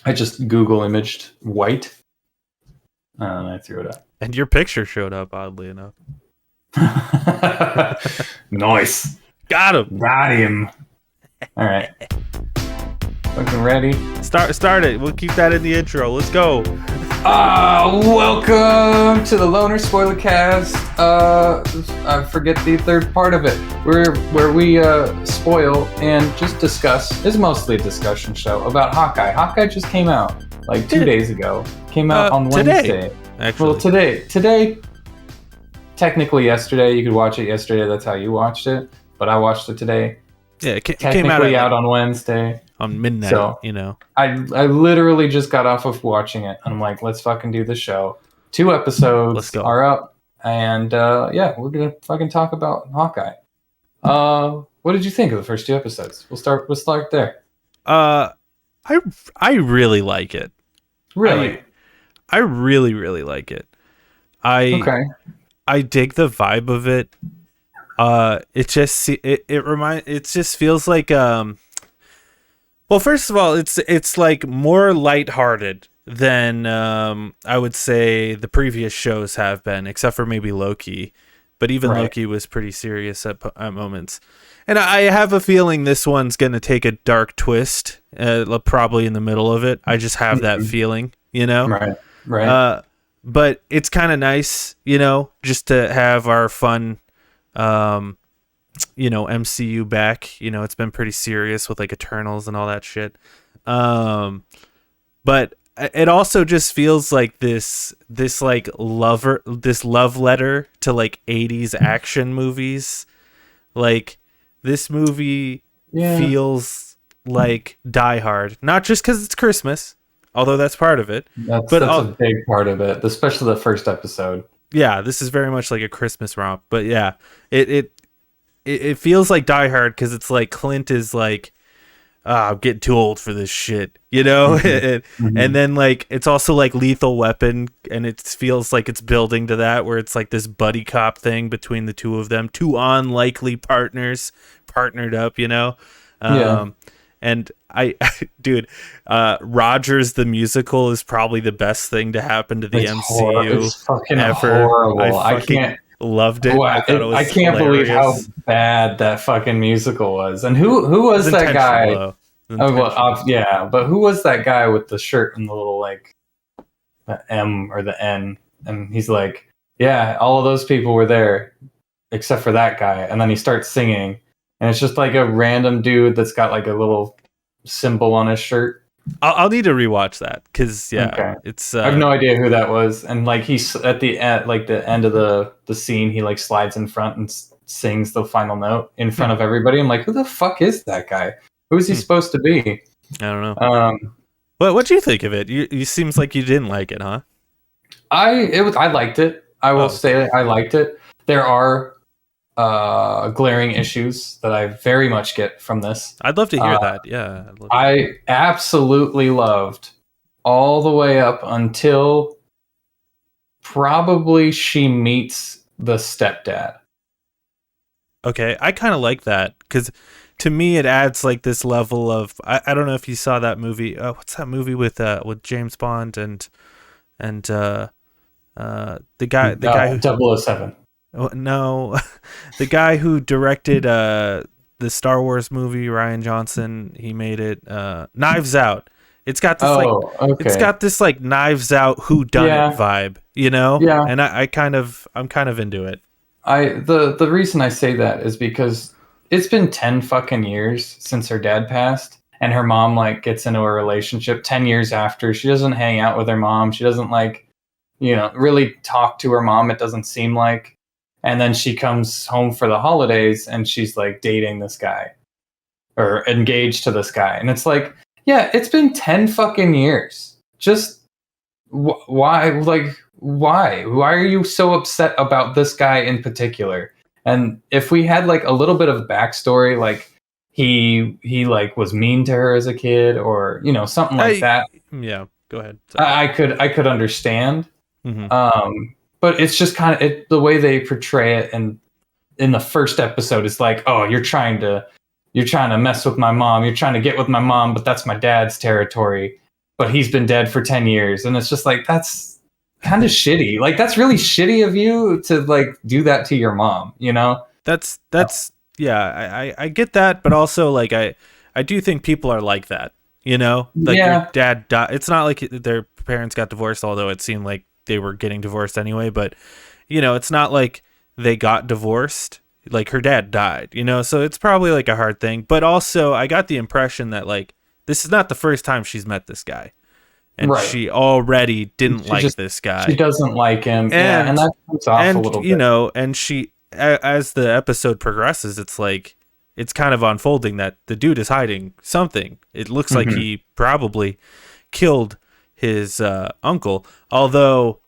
I just Google imaged white, and I threw it up. And your picture showed up, oddly enough. Nice. Got him. Got him. All right. Fucking ready? Start it. We'll keep that in the intro. Let's go. Welcome to the Loner Spoiler Cast. I forget the third part of it. Where we spoil and just discuss. It's mostly a discussion show about Hawkeye. Hawkeye just came out like 2 days ago. Came out on Wednesday. Actually. Well, today. Technically yesterday. You could watch it yesterday. That's how you watched it. But I watched it today. Yeah, it came Technically out on Wednesday. On midnight, So, you know. I literally just got off of watching it. And I'm like, let's fucking do the show. 2 episodes are up. And yeah, we're going to fucking talk about Hawkeye. What did you think of the first 2 episodes? We'll start there. I really like it. Really? I really, really like it. Okay. I dig the vibe of it. It just feels like well, first of all, it's like more lighthearted than I would say the previous shows have been, except for maybe Loki. But even Loki was pretty serious at moments. And I have a feeling this one's going to take a dark twist, probably in the middle of it. I just have that feeling, you know? Right. But it's kind of nice, you know, just to have our fun, you know, MCU back. You know, it's been pretty serious with like Eternals and all that shit. But it also just feels like this love letter to like 80s action movies. Like this movie feels like Die Hard, not just because it's Christmas, although that's part of it. That's a big part of it, especially the first episode. Yeah, this is very much like a Christmas romp. But yeah, it feels like Die Hard because it's like Clint is like, I'm getting too old for this shit, you know? And then like it's also like Lethal Weapon, and it feels like it's building to that, where it's like this buddy cop thing between the two of them, 2 unlikely partners partnered up, you know? And dude, Rogers the musical is probably the best thing to happen to the MCU it's fucking ever. horrible. I can't. Loved it. I can't believe how bad that fucking musical was. And who was that guy? But who was that guy with the shirt and the little like the M or the N? And he's like, yeah, all of those people were there except for that guy. And then he starts singing, and it's just like a random dude that's got like a little symbol on his shirt. I'll need to rewatch that because it's. I have no idea who that was, and like he's at the end, like the end of the scene, he like slides in front and sings the final note in front of everybody. I'm like, who the fuck is that guy? Who is he supposed to be? I don't know. What do you think of it? You seems like you didn't like it, huh? I liked it. I will say I liked it. There are glaring issues that I very much get from this. I'd love to hear that. Yeah. I absolutely loved all the way up until probably she meets the stepdad. Okay. I kind of like that because to me it adds like this level of, I don't know if you saw that movie. What's that movie with James Bond and the guy who 007. Oh, no, the guy who directed the Star Wars movie, Rian Johnson, he made it. Knives Out. It's got this it's got this like Knives Out whodunit vibe, you know? Yeah. And I'm kind of into it. The reason I say that is because it's been 10 fucking years since her dad passed, and her mom like gets into a relationship 10 years after. She doesn't hang out with her mom. She doesn't like, you know, really talk to her mom. It doesn't seem like. And then she comes home for the holidays and she's like dating this guy or engaged to this guy. And it's like, yeah, it's been 10 fucking years. Just why? Like, why? Why are you so upset about this guy in particular? And if we had like a little bit of backstory, like he like was mean to her as a kid, or, you know, something like that. Yeah, go ahead. I could understand. But it's just kind of the way they portray it, and in the first episode, it's like, oh, you're trying to mess with my mom. You're trying to get with my mom, but that's my dad's territory. but he's been dead for 10 years. And it's just like, that's kind of shitty. Like, that's really shitty of you to like do that to your mom, you know? That's yeah, I get that, but also like I do think people are like that, you know? Like your dad died. It's not like their parents got divorced, although it seemed like they were getting divorced anyway, but you know, it's not like they got divorced. Like her dad died, you know? So it's probably like a hard thing, but also I got the impression that like this is not the first time she's met this guy. And she already didn't like this guy. She doesn't like him. And that comes off a little bit. You know, and she, as the episode progresses, it's like, it's kind of unfolding that the dude is hiding something. It looks like he probably killed his uncle. Although,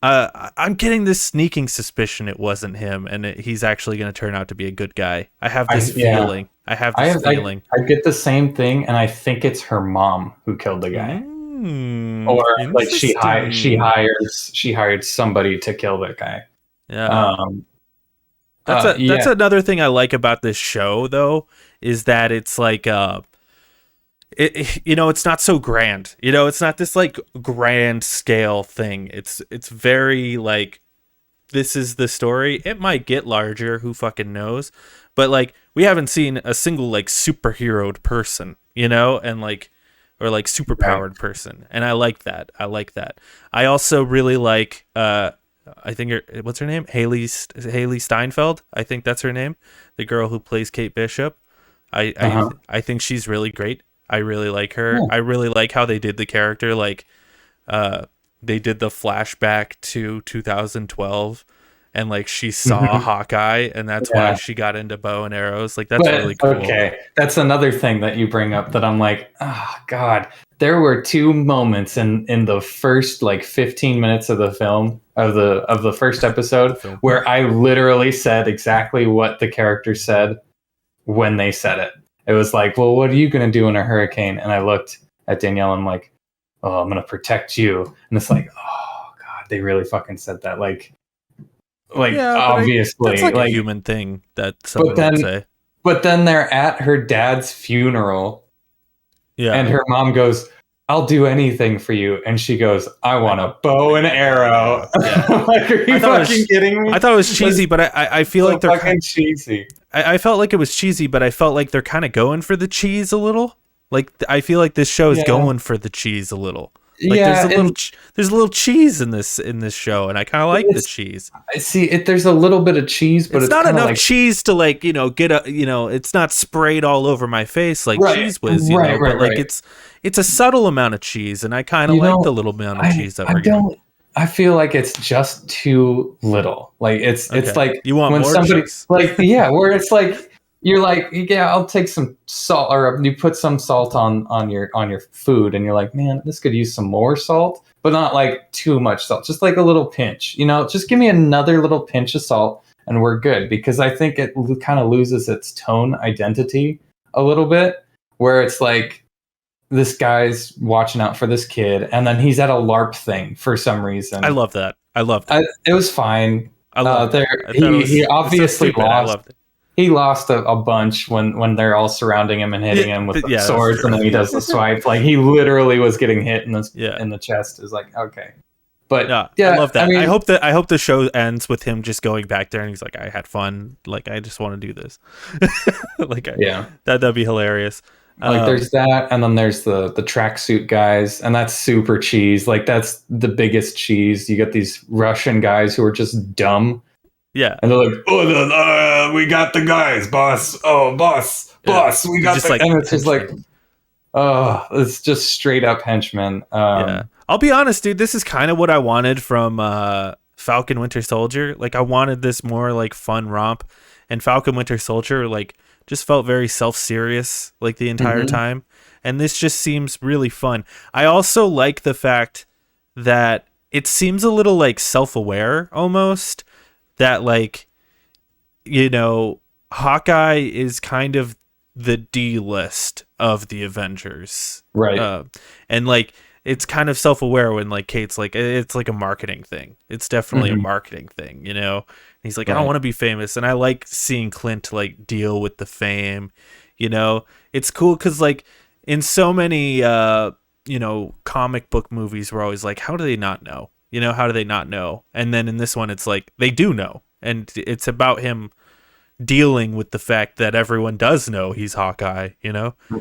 I'm getting this sneaking suspicion it wasn't him, and he's actually going to turn out to be a good guy. I have this feeling. I have this feeling. I get the same thing, and I think it's her mom who killed the guy. Or like she hired somebody to kill that guy. Yeah. That's another thing I like about this show though, is that it's like you know, it's not so grand. You know, it's not this like grand scale thing. It's very like, this is the story. It might get larger, who fucking knows? But like we haven't seen a single like superheroed person, you know, and like, or like superpowered person, and I like that. I also really like I think what's her name, Haley Steinfeld, I think that's her name, the girl who plays Kate Bishop. I think she's really great. I really like her. I really like how they did the character, like they did the flashback to 2012, and like she saw Hawkeye, and that's why she got into bow and arrows. Like that's really cool. Okay, that's another thing that you bring up that I'm like, oh god, there were two moments in the first like 15 minutes of the film of the first episode where I literally said exactly what the character said when they said it. It was like, well, what are you gonna do in a hurricane? And I looked at Danielle and I'm like, oh, I'm gonna protect you. And it's like, oh god, they really fucking said that. Like obviously, that's like a human thing that someone would say. But then they're at her dad's funeral, and her mom goes, "I'll do anything for you," and she goes, "I want a bow and arrow." Yeah. Like, are you fucking kidding me? I thought it was cheesy, but I feel like they're fucking cheesy. I felt like it was cheesy, but I felt like they're kind of going for the cheese a little. Like I feel like this show is going for the cheese a little. Like there's a little cheese in this show, and I kind of like the cheese. I see it. There's a little bit of cheese, but it's not enough cheese to like, you know, get a, you know, it's not sprayed all over my face like Cheese Whiz, you know, but like it's a subtle amount of cheese, and I kind of like the little amount of cheese that we're getting. I feel like it's just too little. Like it's like you want when more somebody cheese. Like where it's like you're like, yeah, I'll take some salt, or you put some salt on your food, and you're like, man, this could use some more salt, but not like too much salt, just like a little pinch, you know, just give me another little pinch of salt and we're good. Because I think it kind of loses its tone identity a little bit, where it's like this guy's watching out for this kid, and then he's at a LARP thing for some reason. I love that. It was fine. I loved he obviously lost. He lost a bunch when they're all surrounding him and hitting him with swords, and then he does the swipe. Like he literally was getting hit in the chest. It's like, okay, but I love that. I mean, I hope the show ends with him just going back there and he's like, I had fun. Like I just want to do this. That'd be hilarious. Like there's that, and then there's the tracksuit guys, and that's super cheese. Like that's the biggest cheese. You get these Russian guys who are just dumb. Yeah, and they're like, "Oh, we got the guys, boss. Oh, boss, we got the." Like, and it's just like, oh, it's just straight up henchmen. I'll be honest, dude. This is kind of what I wanted from Falcon Winter Soldier. Like, I wanted this more like fun romp, and Falcon Winter Soldier like just felt very self-serious like the entire time, and this just seems really fun. I also like the fact that it seems a little like self-aware almost. That like, you know, Hawkeye is kind of the D-list of the Avengers, right? And like it's kind of self-aware when like Kate's like, it's like a marketing thing. It's definitely a marketing thing, you know. And he's like, I don't want to be famous, and I like seeing Clint like deal with the fame, you know. It's cool because like in so many comic book movies were always like, how do they not know? How do they not know? And then in this one, it's like they do know, and it's about him dealing with the fact that everyone does know he's Hawkeye.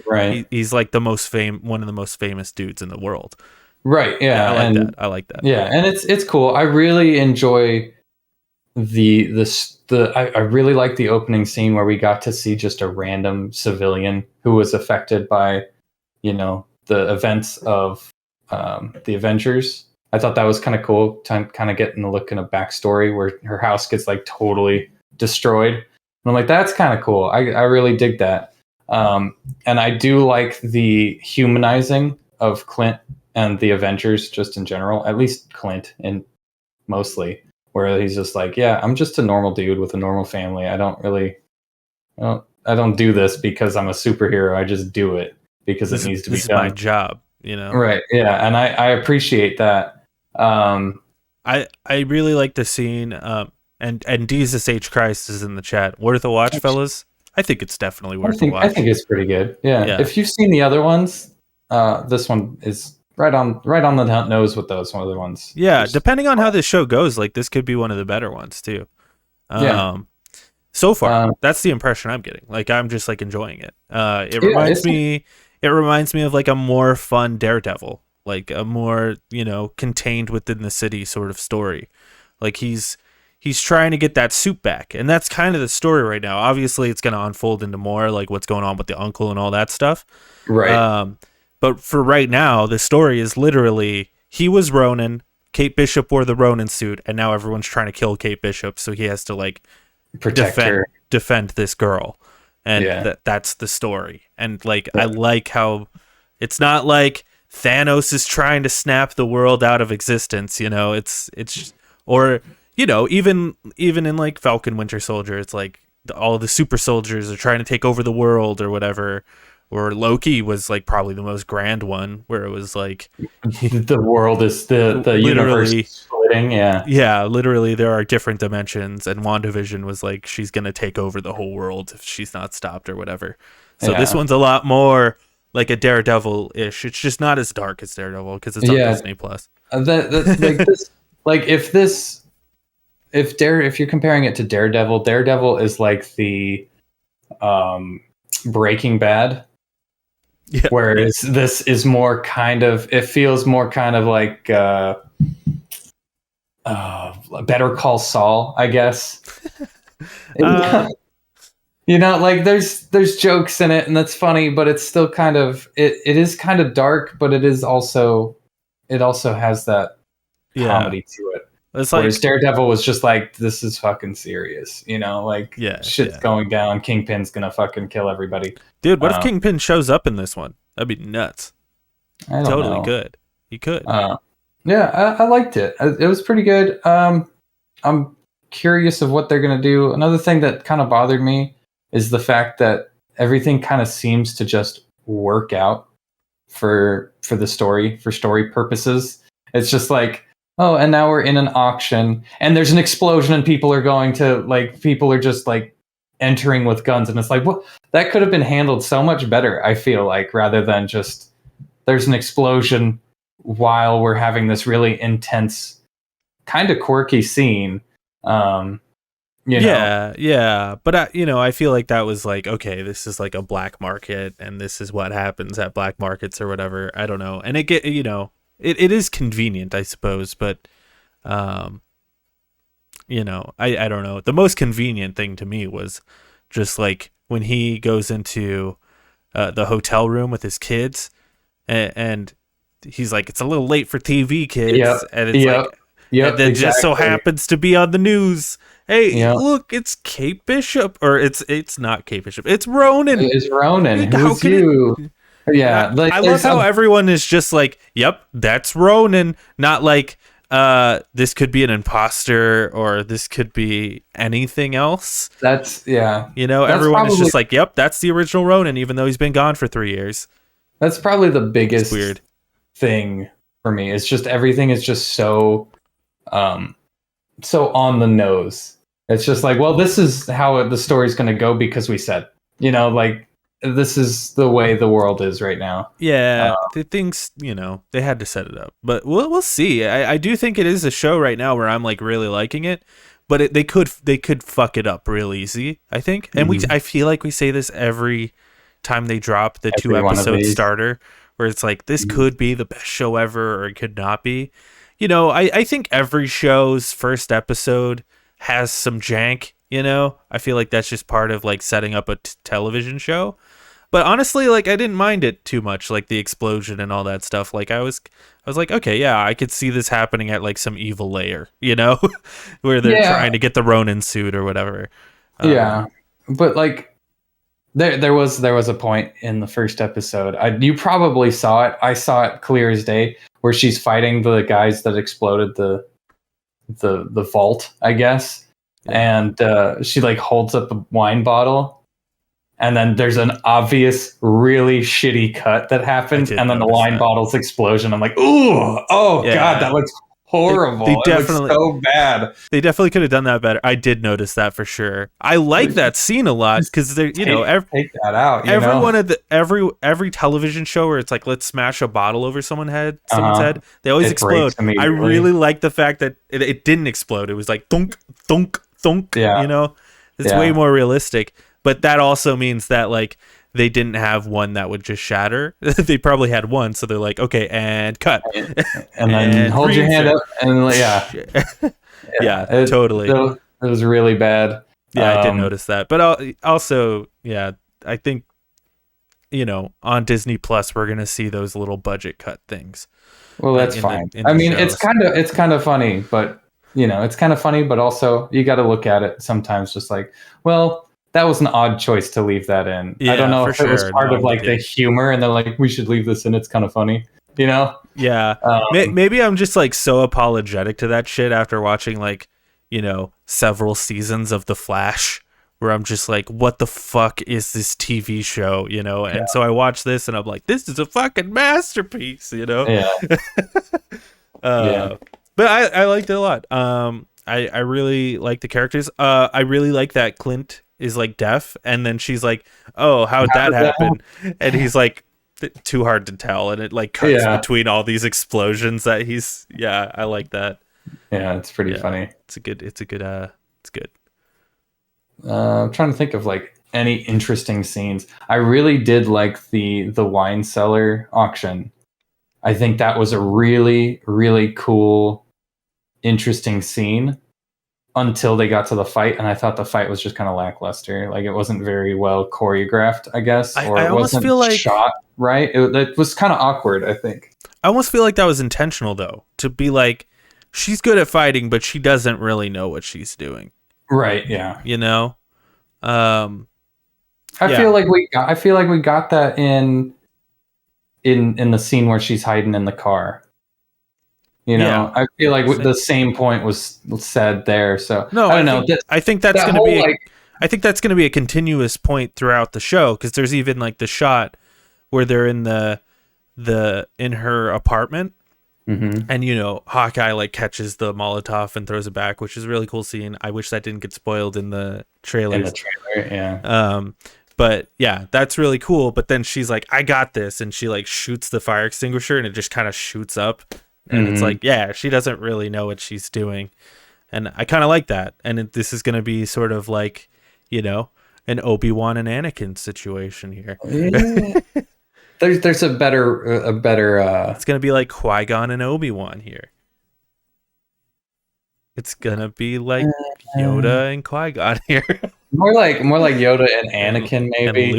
Right. He's like one of the most famous dudes in the world. Right. Yeah. I like that. Yeah, and it's cool. I really enjoy I really like the opening scene where we got to see just a random civilian who was affected by, the events of the Avengers. I thought that was kind of cool, kind of getting a look in a backstory where her house gets like totally destroyed. And I'm like, that's kind of cool. I really dig that. And I do like the humanizing of Clint and the Avengers just in general, at least Clint and mostly, where he's just like, yeah, I'm just a normal dude with a normal family. I don't do this because I'm a superhero. I just do it because it needs to be done. This is my job, Right. Yeah. And I appreciate that. I really like the scene. And Jesus H. Christ is in the chat. Worth a watch, fellas? I think it's definitely worth a watch. I think it's pretty good. Yeah. If you've seen the other ones, this one is right on the nose with those other ones. Yeah, depending on how this show goes, like this could be one of the better ones too. So far, that's the impression I'm getting. Like I'm just like enjoying it. It reminds me of like a more fun Daredevil, like a more contained within the city sort of story. Like he's trying to get that suit back, and that's kind of the story right now. Obviously, it's going to unfold into more like what's going on with the uncle and all that stuff. Right. But for right now, the story is literally he was Ronin, Kate Bishop wore the Ronin suit, and now everyone's trying to kill Kate Bishop, so he has to like defend this girl, and that's the story. And like I like how it's not like Thanos is trying to snap the world out of existence. It's or even in like Falcon Winter Soldier, it's like all the super soldiers are trying to take over the world or whatever. Or Loki was like probably the most grand one, where it was like the world is the universe is splitting. Yeah, literally there are different dimensions, and WandaVision was like she's gonna take over the whole world if she's not stopped or whatever. So this one's a lot more like a Daredevil-ish. It's just not as dark as Daredevil because it's on Disney Plus. If you're comparing it to Daredevil is like the Breaking Bad. Yeah. Whereas this is more kind of, it feels more kind of like Better Call Saul, I guess. Like there's jokes in it and that's funny, but it's still kind of it is kind of dark, but it also has that comedy to it. It's whereas Daredevil was just like, this is fucking serious, shit's going down. Kingpin's gonna fucking kill everybody. Dude, what if Kingpin shows up in this one? That'd be nuts. I don't know. Good. He could. I liked it. It was pretty good. I'm curious of what they're gonna do. Another thing that kind of bothered me is the fact that everything kind of seems to just work out for the story, for story purposes. It's just like, oh, and now we're in an auction and there's an explosion and people are just like entering with guns. And it's like, well, that could have been handled so much better, I feel like, rather than just there's an explosion while we're having this really intense, kind of quirky scene. Yeah. But I feel like that was like, okay, this is like a black market and this is what happens at black markets or whatever. I don't know. And it is convenient, I suppose, but I don't know. The most convenient thing to me was just like when he goes into the hotel room with his kids and he's like, it's a little late for TV, kids. And it's and then just so happens to be on the news. Hey, look, it's Kate Bishop, or it's not Kate Bishop. It's Ronin. It's Ronin. Who's you? Yeah, I love how everyone is just like, "Yep, that's Ronin." Not like, this could be an imposter or this could be anything else. Everyone is just like, "Yep, that's the original Ronin," even though he's been gone for 3 years. That's probably the biggest weird thing for me. It's just everything is just so on the nose. It's just like, well, this is how the story's going to go because we said, this is the way the world is right now. Yeah, the things, they had to set it up, but we'll see. I do think it is a show right now where I'm like really liking it, but they could fuck it up real easy, I think. And I feel like we say this every time they drop the Every 2-episode starter, where it's like this could be the best show ever, or it could not be. I think every show's first episode has some jank. I feel like that's just part of like setting up a television show. But honestly, like I didn't mind it too much, like the explosion and all that stuff. Like I was like, okay, yeah, I could see this happening at like some evil lair, where they're trying to get the Ronin suit or whatever. Yeah, but like there was a point in the first episode. You probably saw it. I saw it clear as day, where she's fighting the guys that exploded the vault, I guess, and she like holds up a wine bottle. And then there's an obvious, really shitty cut that happens, and then the wine bottle's explosion. I'm like, ooh, God, that looks horrible. It looks so bad. They definitely could have done that better. I did notice that for sure. I like that scene a lot because they're, take that out. Every television show where it's like, let's smash a bottle over someone's head, they always explode. I really like the fact that it didn't explode. It was like thunk, thunk, thunk. Yeah. It's way more realistic. But that also means that like they didn't have one that would just shatter. They probably had one, so they're like, okay, and cut, and then hold your hand up, and totally. It was really bad. Yeah, I did notice that. But also, I think on Disney Plus we're gonna see those little budget cut things. Well, that's fine. I mean, shows. it's kind of funny, but it's kind of funny, but also you got to look at it sometimes, just like, well, that was an odd choice to leave that in. Yeah, I don't know if it was part of like the humor, and they're like, we should leave this in. It's kind of funny, Yeah. Maybe I'm just like so apologetic to that shit after watching like, several seasons of The Flash, where I'm just like, what the fuck is this TV show, And so I watch this and I'm like, this is a fucking masterpiece, Yeah. But I liked it a lot. I really like the characters. I really like that Clint is like deaf, and then she's like, oh, how'd that happen? And he's like, too hard to tell, and it like cuts between all these explosions that I like that. Yeah, it's pretty funny. It's good. I'm trying to think of like any interesting scenes. I really did like the wine cellar auction. I think that was a really, really cool, interesting scene until they got to the fight, and I thought the fight was just kind of lackluster. Like it wasn't very well choreographed, I guess, or I it wasn't feel like shot right. It was kind of awkward, I think. I almost feel like that was intentional, though, to be like, she's good at fighting, but she doesn't really know what she's doing. Right? Yeah. I feel like we got that in the scene where she's hiding in the car. I feel like the same point was said there. So no, I don't know. I think that's going to be. I think that's going to be a continuous point throughout the show, because there's even like the shot where they're in in her apartment, and Hawkeye like catches the Molotov and throws it back, which is a really cool scene. I wish that didn't get spoiled in the trailers. Yeah. But yeah, that's really cool. But then she's like, "I got this," and she like shoots the fire extinguisher, and it just kind of shoots up. And it's like, she doesn't really know what she's doing. And I kind of like that. And this is going to be sort of like, an Obi-Wan and Anakin situation here. Yeah. There's a better it's going to be like Qui-Gon and Obi-Wan here. It's going to be like Yoda and Qui-Gon here. more like Yoda and Anakin, maybe. And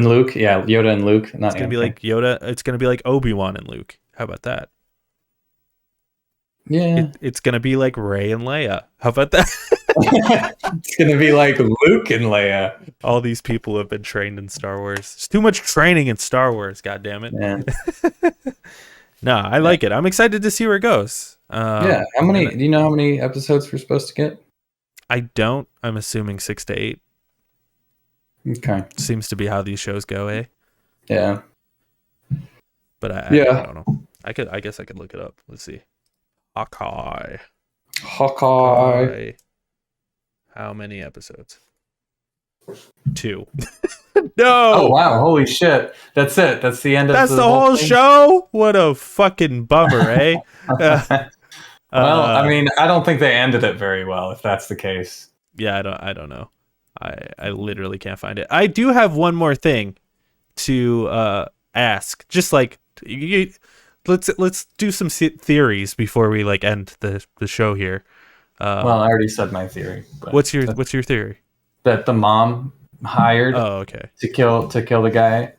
Luke. Yeah, Yoda and Luke. It's going to be like Yoda. It's going to be like Obi-Wan and Luke. How about that? Yeah. It's going to be like Rey and Leia. How about that? It's going to be like Luke and Leia. All these people have been trained in Star Wars. There's too much training in Star Wars, God damn it. Yeah. No, I like it. I'm excited to see where it goes. How many? Do you know how many episodes we're supposed to get? I don't. I'm assuming 6 to 8. Okay. Seems to be how these shows go, eh? Yeah. But I don't know. I guess I could look it up. Let's see. Hawkeye. How many episodes? 2. Oh No, wow! Holy shit! That's it. That's the end of that's the the whole whole thing. show. What a fucking bummer, eh? Uh, Well, I uh, mean, I don't think they ended it very well. If that's the case. yeah, I don't know. I literally can't find it. I do have one more thing to ask. Just like let's do some theories before we like end the show here. Well, I already said my theory, but What's your theory? that the mom hired Oh, okay. to kill the guy.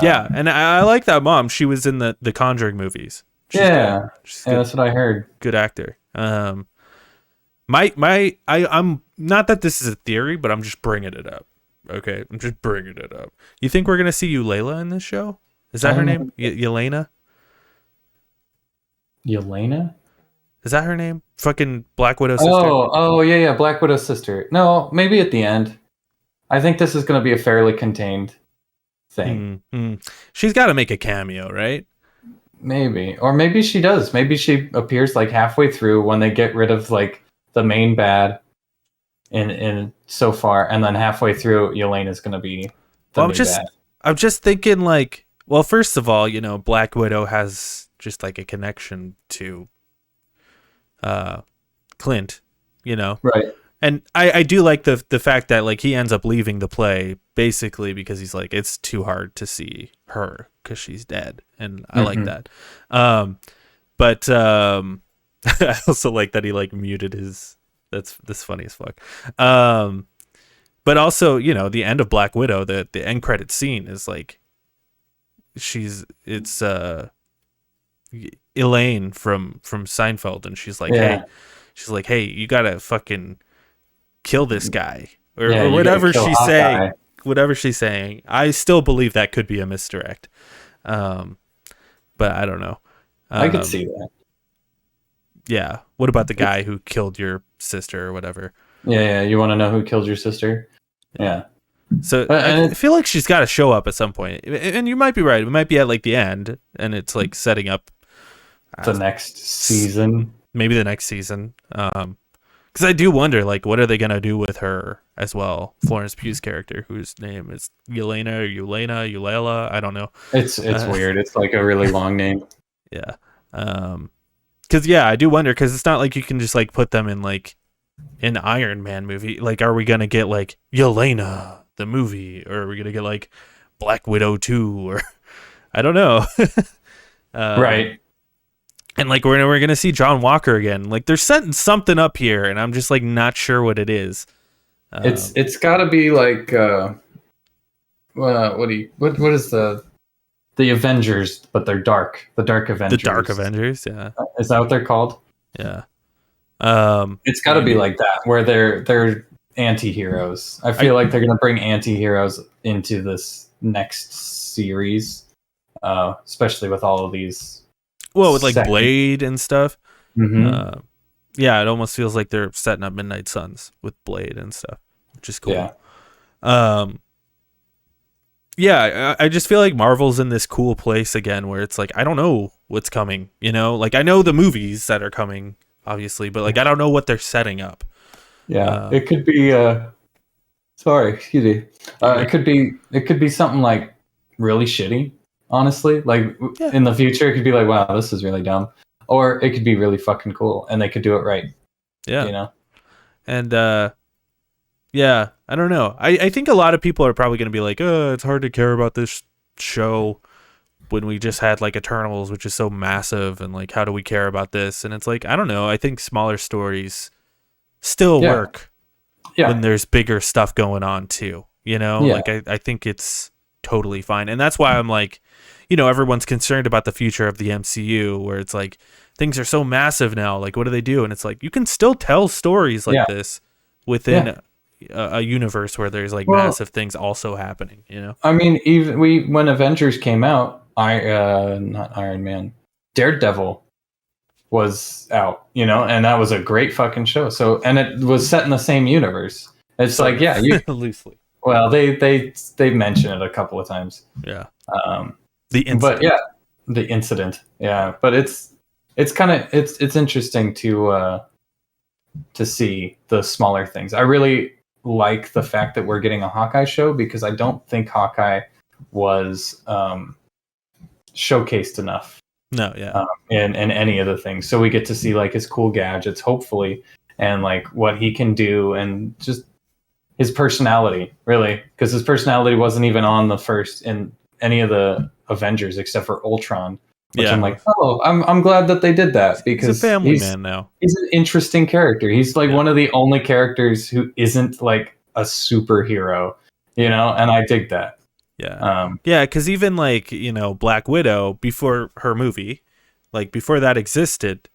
Yeah, and I like that mom. She was in the Conjuring movies. She's good. Yeah, She's yeah, good. that's what I heard. Good actor. I'm not that this is a theory, but I'm just bringing it up. Okay, I'm just bringing it up. You think we're gonna see Eulela in this show? Is that her name? Yelena? Yelena? Is that her name? Fucking Black Widow sister. Oh, yeah, Black Widow's sister. No, maybe at the end. I think this is going to be a fairly contained thing. She's got to make a cameo, right? Maybe, or maybe she does. Maybe she appears like halfway through when they get rid of like the main bad in so far, and then halfway through, Yelena's going to be the new bad. I'm just thinking like, well, first of all, Black Widow has just like a connection to Clint, Right. and I do like the fact that like he ends up leaving the play basically because he's like, it's too hard to see her because she's dead, and I like that. But I also like that he like muted his. That's funny as fuck. But also, the end of Black Widow, the end credit scene is like, it's Elaine from Seinfeld, and she's like, hey, you gotta fucking kill this guy, or whatever she's saying. Whatever she's saying, I still believe that could be a misdirect. But I don't know. I could see that. Yeah. What about the guy who killed your sister or whatever? Yeah. You want to know who killed your sister? Yeah. So I feel like she's got to show up at some point, and you might be right. It might be at like the end, and it's like setting up the next season. Maybe the next season. Because I do wonder, like, what are they gonna do with her as well? Florence Pugh's character, whose name is Yelena, or Eulela. I don't know. It's weird. It's like a really long name. Yeah. Because I do wonder, because it's not like you can just like put them in like an Iron Man movie. Like, are we gonna get like Yelena the movie, or are we gonna get like Black Widow 2, or I don't know. Right. And like we're gonna see John Walker again. Like they're setting something up here, and I'm just like not sure what it is. It's got to be like what is the Avengers, but they're dark. The Dark Avengers. The Dark Avengers, yeah. Is that what they're called? Yeah. It's got to be like that, where they're anti-heroes. I feel like they're gonna bring anti-heroes into this next series, especially with all of these. Well, with like Blade and stuff. Mm-hmm. Yeah, it almost feels like they're setting up Midnight Suns with Blade and stuff, which is cool. Yeah. I just feel like Marvel's in this cool place again where it's like, I don't know what's coming, Like, I know the movies that are coming, obviously, but like, I don't know what they're setting up. Yeah, it could be. Sorry, excuse me. It could be something like really shitty. Honestly, like in the future, it could be like, wow, this is really dumb, or it could be really fucking cool, and they could do it right. Yeah, and I don't know. I think a lot of people are probably going to be like, it's hard to care about this show when we just had like Eternals, which is so massive, and like, how do we care about this? And it's like, I don't know. I think smaller stories still work when there's bigger stuff going on too. Like I think it's totally fine, and that's why I'm like, everyone's concerned about the future of the MCU, where it's like things are so massive now. Like, what do they do? And it's like, you can still tell stories like this within a universe where there's like massive things also happening. I mean, even when Avengers came out, not Iron Man, Daredevil was out, and that was a great fucking show. So, and it was set in the same universe. It's like, loosely. Well, they mention it a couple of times. Yeah. The incident. But the incident. Yeah, but it's kind of it's interesting to see the smaller things. I really like the fact that we're getting a Hawkeye show, because I don't think Hawkeye was showcased enough. No, yeah. In any of the things. So we get to see like his cool gadgets, hopefully, and like what he can do, and just his personality, really, because his personality wasn't even on the first in any of the Avengers except for Ultron. Which I'm like, oh, I'm glad that they did that, because he's a family man now. He's an interesting character. He's like one of the only characters who isn't like a superhero, you know, and I dig that. Yeah. Yeah, because even like, you know, Black Widow, before her movie, like before that existed,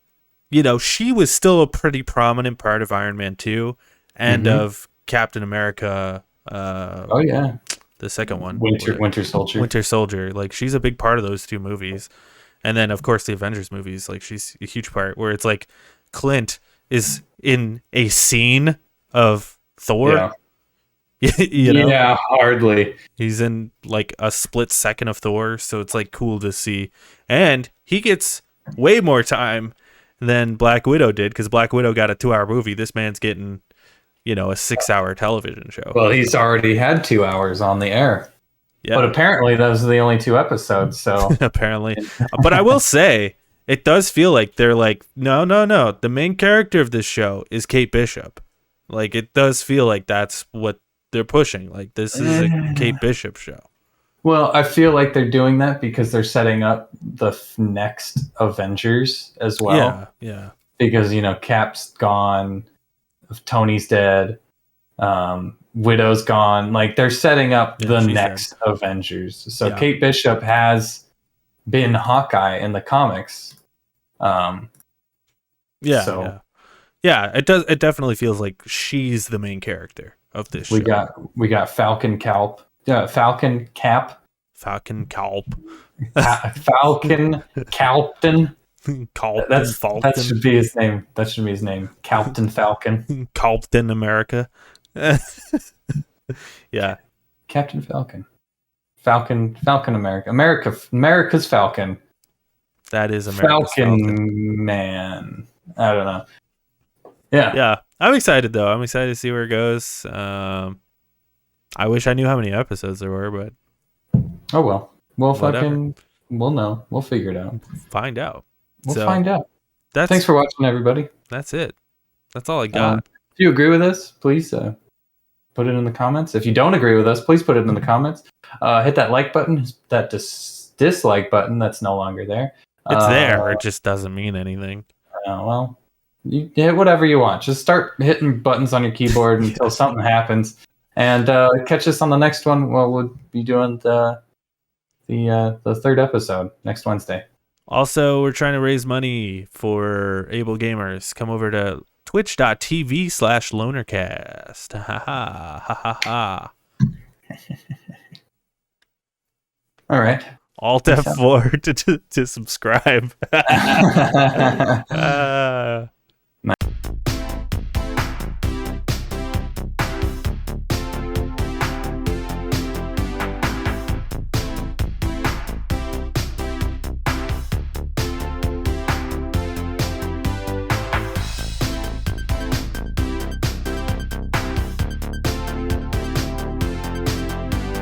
you know, she was still a pretty prominent part of Iron Man 2 and of Captain America. Oh, yeah. The second one. Winter Soldier. Winter Soldier. Like, she's a big part of those two movies. And then, of course, the Avengers movies, like, she's a huge part, where it's like Clint is in a scene of Thor. Yeah. You know? Yeah, hardly. He's in like a split second of Thor, so it's like cool to see. And he gets way more time than Black Widow did, because Black Widow got a 2-hour movie. This man's getting, you know, a 6-hour television show. Well, he's already had 2 hours on the air. Yeah. But apparently those are the only 2 episodes, so apparently. But I will say, it does feel like they're like, no. The main character of this show is Kate Bishop. Like, it does feel like that's what they're pushing. Like, this is a Kate Bishop show. Well, I feel like they're doing that because they're setting up the next Avengers as well. Yeah. Because, you know, Cap's gone, Tony's dead, Widow's gone. Like, they're setting up the next dead. Avengers. So Kate Bishop has been Hawkeye in the comics. Yeah, it does. It definitely feels like she's the main character of this show. We got Falcon Cap. Falcon Captain. Falcon Falcon. That should be his name. Captain Falcon. Captain America. Yeah. Captain Falcon. Falcon America. America's Falcon. That is America's Falcon. Man. I don't know. Yeah. I'm excited though. I'm excited to see where it goes. I wish I knew how many episodes there were, but oh well. We'll know. We'll figure it out. Find out. We'll find out. Thanks for watching, everybody. That's it. That's all I got. If you agree with us, please put it in the comments. If you don't agree with us, please put it in the comments. Hit that like button. That dislike button that's no longer there. It's there. It just doesn't mean anything. Well, you hit whatever you want. Just start hitting buttons on your keyboard until something happens. And catch us on the next one. Well, we'll be doing the third episode next Wednesday. Also, we're trying to raise money for able gamers. Come over to twitch.tv/lonercast. Ha. All right. Alt F4 to subscribe.